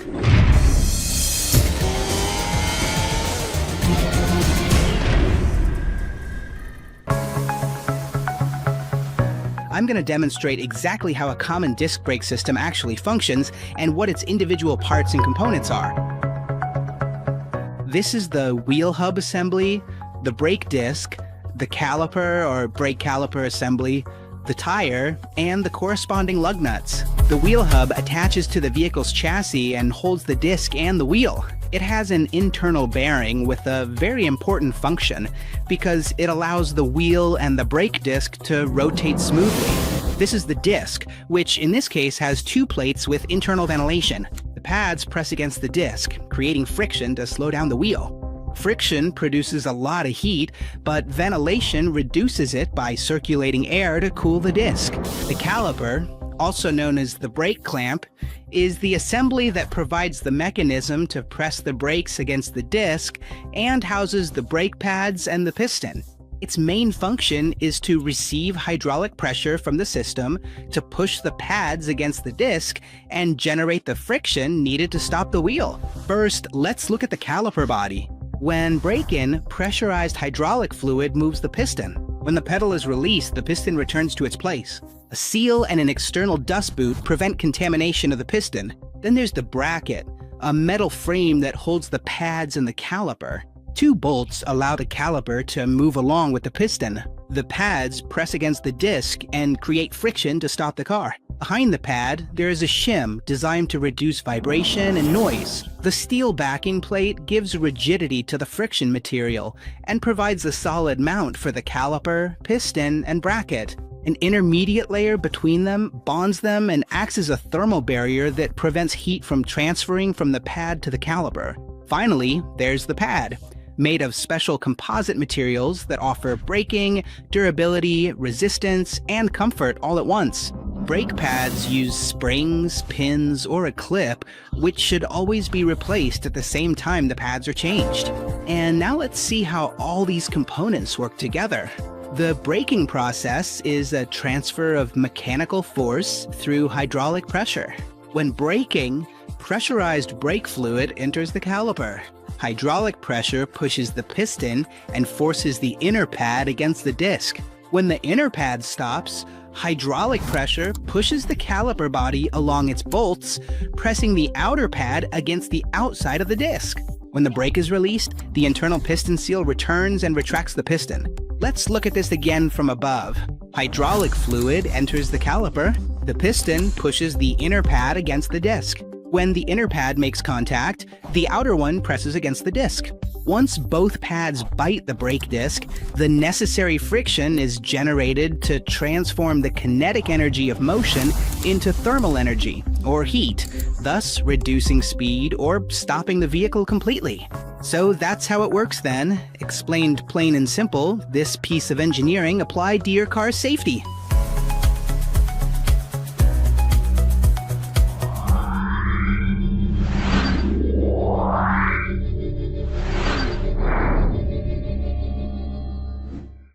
I'm going to demonstrate exactly how a common disc brake system actually functions and what its individual parts and components are. This is the wheel hub assembly, the brake disc, the caliper or brake caliper assembly, the tire, and the corresponding lug nuts. The wheel hub attaches to the vehicle's chassis and holds the disc and the wheel. It has an internal bearing with a very important function because it allows the wheel and the brake disc to rotate smoothly. This is the disc, which in this case has two plates with internal ventilation. The pads press against the disc, creating friction to slow down the wheel. Friction produces a lot of heat, but ventilation reduces it by circulating air to cool the disc. The caliper, also known as the brake clamp, is the assembly that provides the mechanism to press the brakes against the disc and houses the brake pads and the piston. Its main function is to receive hydraulic pressure from the system to push the pads against the disc and generate the friction needed to stop the wheel. First, let's look at the caliper body. When braking, pressurized hydraulic fluid moves the piston. When the pedal is released, the piston returns to its place. A seal and an external dust boot prevent contamination of the piston. Then there's the bracket, a metal frame that holds the pads and the caliper. Two bolts allow the caliper to move along with the piston. The pads press against the disc and create friction to stop the car. Behind the pad, there is a shim designed to reduce vibration and noise. The steel backing plate gives rigidity to the friction material and provides a solid mount for the caliper, piston, and bracket. An intermediate layer between them bonds them and acts as a thermal barrier that prevents heat from transferring from the pad to the caliper. Finally, there's the pad, made of special composite materials that offer braking, durability, resistance, and comfort all at once. Brake pads use springs, pins, or a clip, which should always be replaced at the same time the pads are changed. And now let's see how all these components work together. The braking process is a transfer of mechanical force through hydraulic pressure. When braking, pressurized brake fluid enters the caliper. Hydraulic pressure pushes the piston and forces the inner pad against the disc. When the inner pad stops, hydraulic pressure pushes the caliper body along its bolts, pressing the outer pad against the outside of the disc. When the brake is released, the internal piston seal returns and retracts the piston. Let's look at this again from above. Hydraulic fluid enters the caliper. The piston pushes the inner pad against the disc. When the inner pad makes contact, the outer one presses against the disc. Once both pads bite the brake disc, the necessary friction is generated to transform the kinetic energy of motion into thermal energy, or heat, thus reducing speed or stopping the vehicle completely. So that's how it works then. Explained plain and simple, this piece of engineering applied to your car's safety.